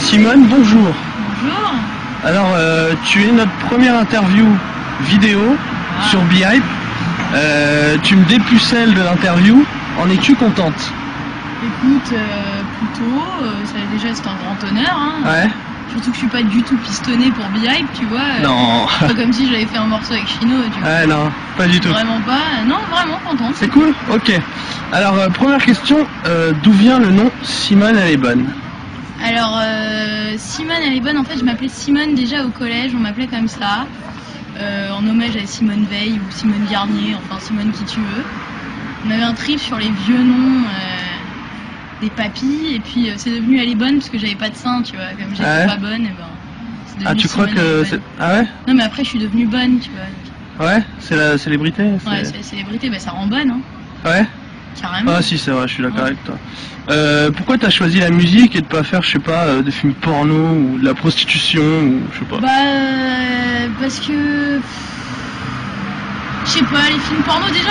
Simone, bonjour. Bonjour. Alors, tu es notre première interview vidéo sur Behype. Tu me dépucelles de l'interview. En es-tu contente? Écoute, plutôt, déjà c'est un grand honneur. Hein. Ouais. Surtout que je suis pas du tout pistonnée pour Behype, tu vois. Non. C'est pas comme si j'avais fait un morceau avec Chino, tu vois. Ouais, non, pas du tout. Vraiment pas. Non, vraiment contente. C'est cool. Ok. Alors, première question, d'où vient le nom Simone elle est bonne? Alors, Simone elle est bonne. En fait, je m'appelais Simone déjà au collège, on m'appelait comme ça. En hommage à Simone Veil ou Simone Garnier, enfin Simone qui tu veux. On avait un trip sur les vieux noms des papis, et puis c'est devenu Elle est bonne parce que j'avais pas de sein, tu vois. Comme j'étais pas bonne, et ben. Ah, tu crois que c'est. Ah ouais? Non, mais après je suis devenue bonne, tu vois. Ouais, c'est la célébrité? Ouais, c'est la célébrité, bah ça rend bonne, hein. Ouais? Carrément. Ah si, c'est vrai, je suis d'accord avec toi. Pourquoi t'as choisi la musique et de pas faire, je sais pas, des films porno ou de la prostitution ou je sais pas? Bah parce que je sais pas, les films porno déjà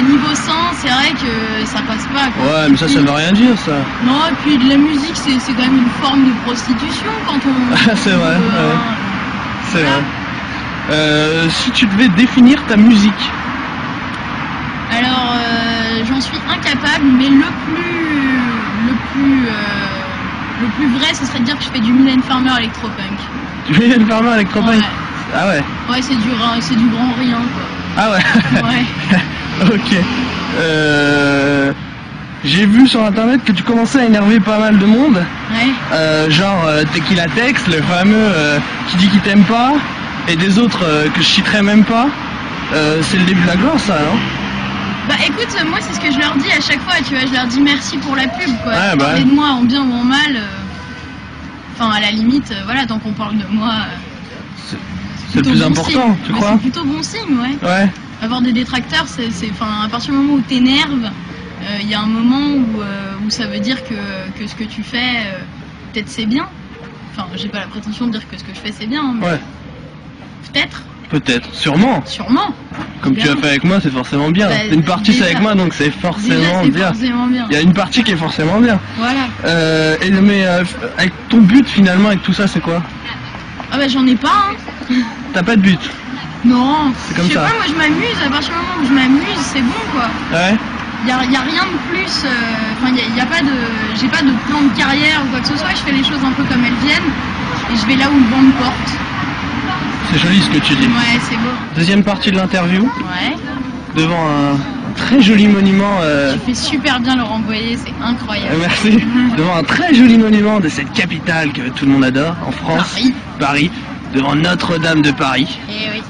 niveau sein, c'est vrai que ça passe pas quoi. Ouais, mais ça veut rien dire ça. Non, et puis de la musique c'est quand même une forme de prostitution quand on c'est vrai, ouais. C'est voilà. Vrai. Si tu devais définir ta musique. Alors, j'en suis incapable, mais le plus vrai, ce serait de dire que je fais du Mylène Farmer électropunk. Du Mylène Farmer électropunk? Ouais. Ah ouais? Ouais, c'est du grand rien, quoi. Ah ouais? Ouais. Ok. J'ai vu sur internet que tu commençais à énerver pas mal de monde. Ouais. Genre Tequila Tex, le fameux qui dit qu'il t'aime pas, et des autres que je citerai même pas. C'est le début de la gloire, ça, non? Bah écoute, moi c'est ce que je leur dis à chaque fois, tu vois, je leur dis merci pour la pub, quoi. Ouais, Parlez de moi en bien ou en mal, enfin à la limite, voilà, tant qu'on parle de moi, c'est le plus important, tu crois? C'est plutôt bon signe, ouais. Ouais. Avoir des détracteurs, enfin, à partir du moment où t'énerves, il y a un moment où ça veut dire que ce que tu fais, peut-être c'est bien. Enfin, j'ai pas la prétention de dire que ce que je fais c'est bien, mais ouais. Peut-être. Peut-être, sûrement. Sûrement. Comme tu as fait avec moi, c'est forcément bien. Bah, une partie c'est avec moi, donc c'est forcément bien. Il y a une partie qui est forcément bien. Voilà. Mais avec ton but finalement, avec tout ça, c'est quoi? Ah bah j'en ai pas. Hein. T'as pas de but? Non. C'est comme ça. Je sais pas, moi je m'amuse. À partir du moment où je m'amuse, c'est bon quoi. Ouais. Y a rien de plus. Enfin, y a pas de. J'ai pas de plan de carrière ou quoi que ce soit. Je fais les choses un peu comme elles viennent et je vais là où le vent me porte. C'est joli ce que tu dis. Ouais, c'est beau. Deuxième partie de l'interview. Ouais. Devant un très joli monument. Tu fais super bien Laurent Boyer, c'est incroyable. Merci. Devant un très joli monument de cette capitale que tout le monde adore, en France. Paris. Devant Notre-Dame de Paris. Et oui.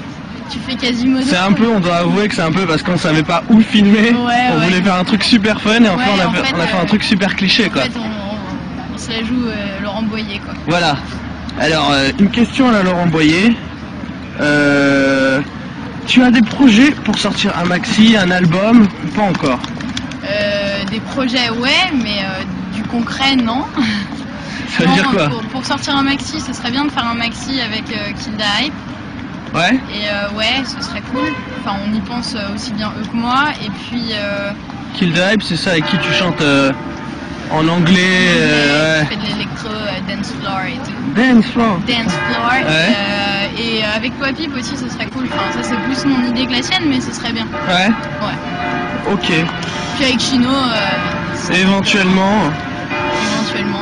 Tu fais Quasimodo. C'est un peu, on doit avouer que c'est un peu parce qu'on savait pas où filmer. Ouais, on voulait faire un truc super fun et enfin ouais, on a fait un truc super cliché quoi. En fait, on se la joue Laurent Boyer quoi. Voilà. Alors, une question à la Laurent Boyer. Tu as des projets pour sortir un maxi, un album ou pas encore? Des projets ouais, mais du concret non. Ça veut dire quoi? Pour sortir un maxi, ce serait bien de faire un maxi avec Kill the Hype. Ouais. Et ouais, ce serait cool. Enfin, on y pense aussi bien eux que moi. Et puis. Kill the Hype, c'est ça avec qui tu chantes en anglais. Ouais. Je fais de l'électro, dance floor et tout. Dance floor. Dance floor. Ouais. Et avec Papip aussi, ce serait cool. Enfin, ça c'est plus mon idée que la sienne, mais ce serait bien. Ouais. Ouais. Ok. Puis avec Chino. Éventuellement,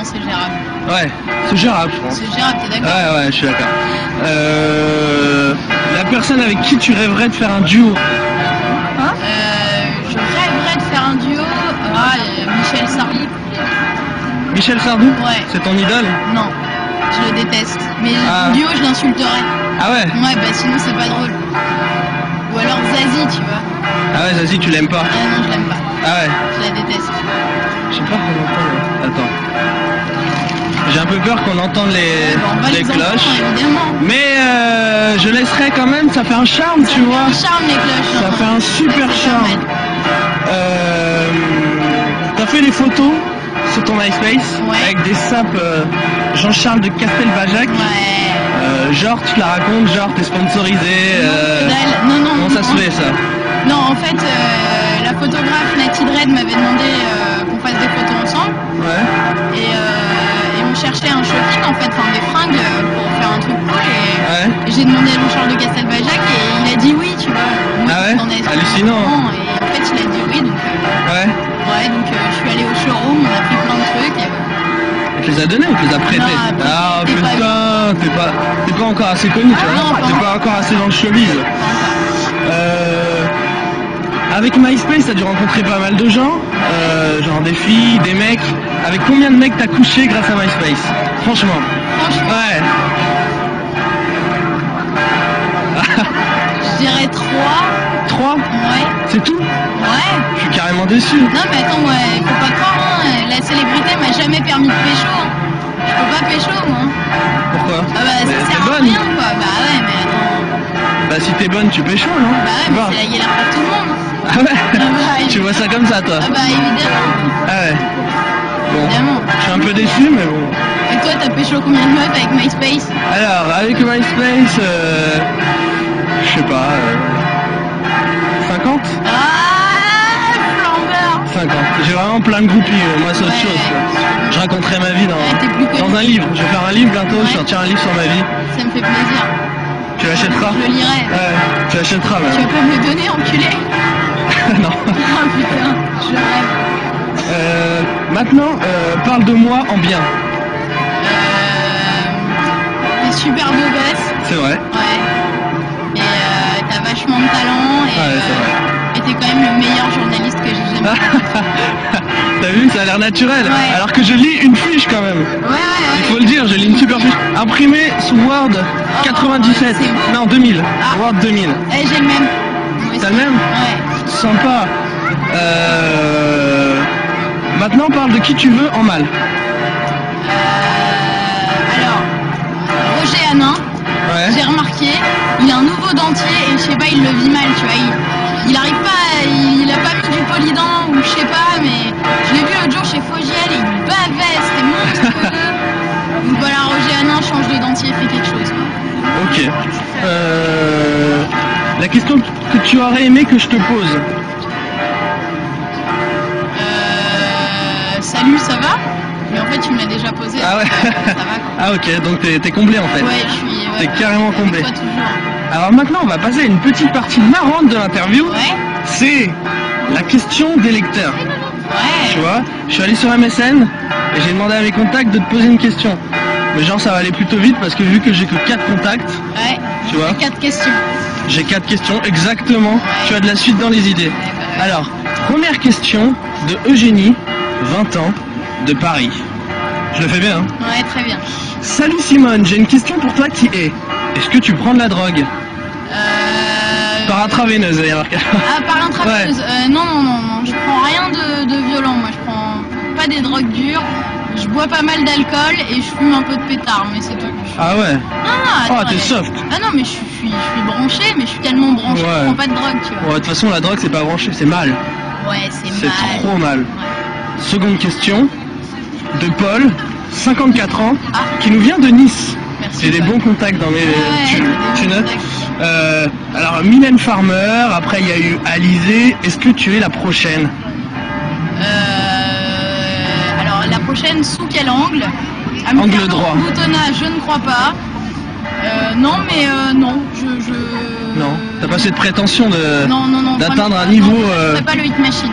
c'est gérable. Ouais, c'est gérable, je pense. C'est gérable, t'es d'accord? Ouais, je suis d'accord. La personne avec qui tu rêverais de faire un duo? Hein? Je rêverais de faire un duo. Michel Sardou. Michel Sardou? Ouais. C'est ton idole? Non, je le déteste. Mais duo, je l'insulterais. Ah ouais? Ouais, bah sinon c'est pas drôle. Ou alors Zazie, tu vois. Ah ouais, Zazie, tu l'aimes pas? Ah non, je l'aime pas. Ah ouais? Je la déteste. Je sais pas qu'on entend. Attends. J'ai un peu peur qu'on entende les cloches. Évidemment. Mais je laisserai quand même, ça fait un charme, tu vois. Ça fait un charme les cloches. Ça fait un super charme. T'as fait des photos sur ton MySpace avec des sapes Jean-Charles de Castelbajac. Ouais. Genre tu la racontes, genre t'es sponsorisé. Non. Comment ça se fait ça? Non, en fait, la photographe Natty Dread m'avait demandé qu'on fasse des photos ensemble. Ouais. Et on j'ai demandé à Jean-Charles de Castelbajac et il a dit oui, tu vois. Moi, Ah ouais, je m'en ai hallucinant. Et en fait, il a dit oui, donc Ouais. ouais, donc je suis allée au showroom, on a pris plein de trucs et On te les a donnés ou tu les as prêtés? Non, Ah t'es putain, t'es pas encore assez connu, tu Non, vois. pas T'es pas encore assez dans le showbiz. Avec MySpace, t'as dû rencontrer pas mal de gens, genre des filles, des mecs. Avec combien de mecs t'as couché grâce à MySpace? Franchement. franchement, Ouais. je dirais 3. 3? Ouais, C'est tout? ouais. Je suis carrément déçu. Non mais attends, moi, faut pas croire, hein, la célébrité m'a jamais permis de pécho. Hein. Je peux pas pécho, moi. Pourquoi? Ah bah Mais ça t'es sert à bonne. rien, quoi. Bah ouais, mais attends. Bah si t'es bonne, tu pécho, non? Bah ouais, mais c'est la galère pour tout le monde. Ah ouais. Ah bah, Tu vois ça comme ça, toi? Ah bah évidemment, Ah ouais. Bon, évidemment. je suis un peu déçu, mais bon. Et toi, t'as pécho combien de meufs avec MySpace? Alors, avec MySpace, je sais pas, 50? Ah, flambeur. 50. J'ai vraiment plein de groupies, moi c'est autre Ouais. chose. Quoi. Je raconterai ma vie Ouais, t'es plus connu. dans un livre. Je vais faire un livre bientôt, je Ouais. sortirai un livre sur ma vie. Ça me fait plaisir. Tu l'achèteras? Je le lirai. Ouais, tu l'achèteras Tu même. vas pas me le donner, enculé? Non. Oh putain, je rêve. Maintenant, parle de moi en bien. T'es super beau gosse. C'est vrai. Ouais. Et t'as vachement de talent. Et Ouais, c'est vrai. et t'es quand même le meilleur journaliste que j'ai jamais vu. T'as vu, ça a l'air naturel. Ouais. Alors que je lis une fiche quand même. Ouais. Il faut le dire, je lis une super fiche. Imprimée sous Word 97. c'est beau. Non, 2000. Ah. Word 2000. Eh, j'ai le même. Moi aussi. T'as le même? Ouais. Sympa. Maintenant, parle de qui tu veux en mal. Alors, Roger Hanin, Ouais. j'ai remarqué, il a un nouveau dentier et je sais pas, il le vit mal, tu vois. Il arrive pas, il a pas mis du polydent ou je sais pas, mais je l'ai vu l'autre jour chez Fogiel et il bavait, c'était monstrueux. Donc voilà, Roger Hanin change de dentier, fait quelque chose. Quoi. Ok. La question que tu aurais aimé que je te pose. Salut, ça va? Mais en fait, tu me l'as déjà posé. Ah ouais. Ça va quoi. Ah ok, donc t'es comblé en fait. Ouais, je suis. T'es carrément avec comblé. toi toujours. Alors maintenant, on va passer à une petite partie marrante de l'interview. Ouais, C'est la question des lecteurs. Tu ouais. vois, je suis allé sur MSN et j'ai demandé à mes contacts de te poser une question. Mais genre, ça va aller plutôt vite parce que vu que j'ai que 4 contacts, Ouais. tu vois, 4 questions. j'ai 4 questions exactement. Tu as de la suite dans les idées. Alors, première question de Eugénie, 20 ans, de Paris. Je le fais bien, hein? Ouais, très bien. Salut Simone, j'ai une question pour toi qui est: est-ce que tu prends de la drogue? Par intraveineuse d'ailleurs. Ah, par intraveineuse. Non, je prends rien de violent. Moi, je prends pas des drogues dures. Je bois pas mal d'alcool et je fume un peu de pétard, mais c'est tout. Ah ouais? Ah, Oh, attends, t'es soft. Ah non, mais je suis branchée, mais je suis tellement branchée que Ouais. je prends pas de drogue, tu vois. Ouais, de toute façon, la drogue, c'est pas branché, c'est mal. Ouais, c'est C'est mal. trop mal. Ouais. Seconde question de Paul, 54 ans, Ah. qui nous vient de Nice. Merci. J'ai des Paul. bons contacts dans mes... Ouais, tu des bons notes contacts. Alors, Mylène Farmer, après il y a eu Alizée. Est-ce que tu es la prochaine? Alors, la prochaine, sous quel angle? Angle droit. Boutonnage, je ne crois pas. Non, mais non, Non, t'as pas assez de prétention Non, d'atteindre vraiment un pas. niveau... Non, je ferai pas le hit machine.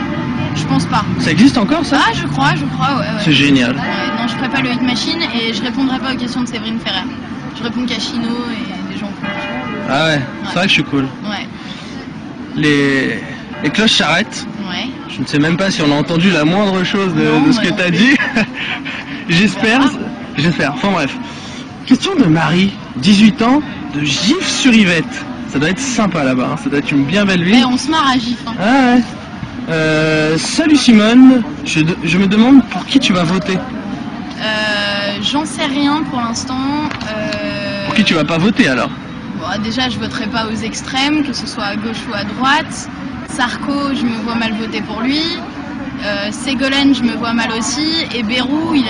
Je pense pas. Ça existe encore ça? Ah, je crois, ouais. C'est génial. Ouais, non, je ferai pas le hit machine et je répondrai pas aux questions de Séverine Ferrer. Je réponds qu'à Chino et des gens cool. Ah ouais, c'est vrai que je suis cool. Ouais, Les cloches s'arrêtent. ouais. Je ne sais même pas si on a entendu la moindre chose Non, de ce moi que non t'as plus. dit. J'espère. Voilà. J'espère. Enfin bref. Question de Marie, 18 ans, de Gif-sur-Yvette. Ça doit être sympa là-bas, hein. Ça doit être une bien belle ville. Eh, on se marre à Gif. Hein. Ah ouais. Salut Simone, je me demande pour qui tu vas voter. J'en sais rien pour l'instant. Pour qui tu vas pas voter alors? Bon, déjà, je voterai pas aux extrêmes, que ce soit à gauche ou à droite. Sarko, je me vois mal voter pour lui. Ségolène, je me vois mal aussi. Et Bayrou, il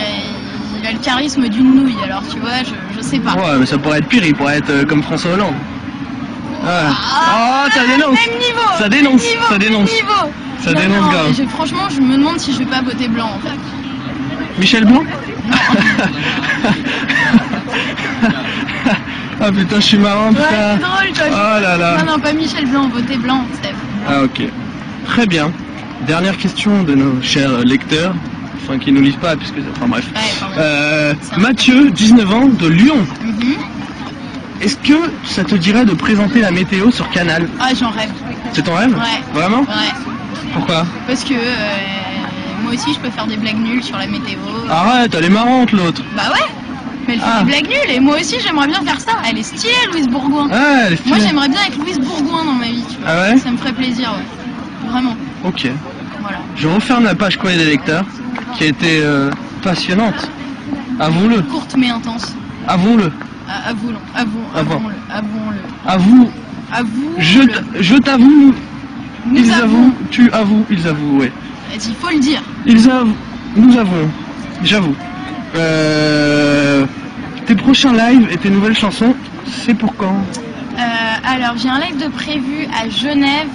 a le charisme d'une nouille, alors tu vois, je sais pas. Ouais, mais ça pourrait être pire, il pourrait être comme François Hollande. Ouais. Ah, Oh, ça dénonce. Même niveau. Ça dénonce, même niveau, ça dénonce. même niveau. Ça Non, dénonce non, grave. franchement, je me demande si je vais pas voter blanc en fait. Ah putain, je suis marrant, Ouais, putain. c'est drôle, toi. Oh là là. Non, non, pas Michel Blanc, voter blanc, Steph. Ah ok. Très bien. Dernière question de nos chers lecteurs. Enfin, qui nous lisent pas, puisque... Enfin bref. Ouais, pardon. Mathieu, 19 ans, de Lyon. Mhm. Est-ce que ça te dirait de présenter la météo sur Canal? Ah, j'en rêve. C'est ton rêve? Ouais. Vraiment? Ouais. Pourquoi? Parce que moi aussi, je peux faire des blagues nulles sur la météo. Arrête, elle est marrante l'autre. Bah ouais. Mais elle fait Ah. des blagues nulles et moi aussi, j'aimerais bien faire ça. Elle est stylée, Louise Bourgoin. Ah, elle est Moi, stylée. j'aimerais bien être Louise Bourgoin dans ma vie, tu vois. Ah ouais? Ça me ferait plaisir, ouais. Vraiment. Ok. Voilà. Je referme la page courrier des lecteurs, qui a été passionnante. Avouons-le. Courte mais intense. Avouons-le. Avouons-le. Avouons-le. Avouons-le. Avoue. Avoue. Je t'avoue. Nous Ils avouons. avouent. Tu avoues. Ils avouent, ouais. Il faut le dire. Ils avouent. Nous avouons. J'avoue. Tes prochains lives et tes nouvelles chansons, c'est pour quand? Alors, j'ai un live de prévu à Genève.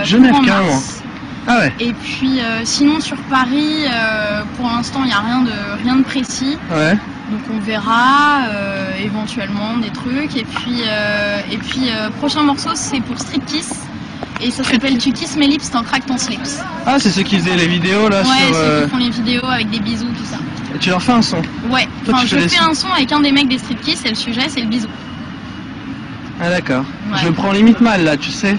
Genève, courant carrément. mars. Ah ouais. Et puis, sinon, sur Paris, pour l'instant, il n'y a rien de précis. Ouais. Donc, on verra éventuellement des trucs. Et puis, prochain morceau, c'est pour Street Kiss. Et ça s'appelle Tu kisses mes lips, t'en craques ton slips. Ah, c'est ceux qui faisaient les vidéos là Ouais, sur. ceux qui font les vidéos avec des bisous, tout ça. Et tu leur fais un son. Ouais, Toi, enfin, tu je fais les fais sons. un son avec un des mecs des Street Kiss et le sujet, c'est le bisou. Ah d'accord. Ouais. Je me prends limite mal là, tu sais.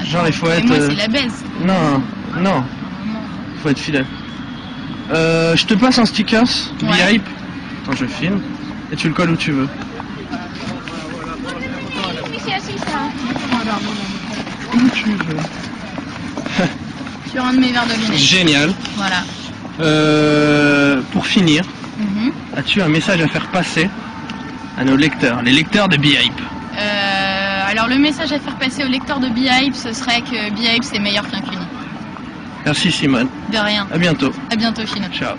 Genre, il faut Et être. moi, c'est la baise. Non, non, il faut être fidèle. Je te passe un stickers, Ouais. B-Hype. Attends, je filme. Et tu le colles où tu veux. Où tu veux. Sur un de mes verres de lunettes. Génial. Voilà. Pour finir, Mhm. as-tu un message à faire passer à nos lecteurs, les lecteurs de B-Hype? Alors, le message à faire passer aux lecteurs de B-Hype, ce serait que B-Hype, c'est meilleur qu'un CUNY. Merci Simone. De rien. À bientôt. À bientôt, Chino. Ciao.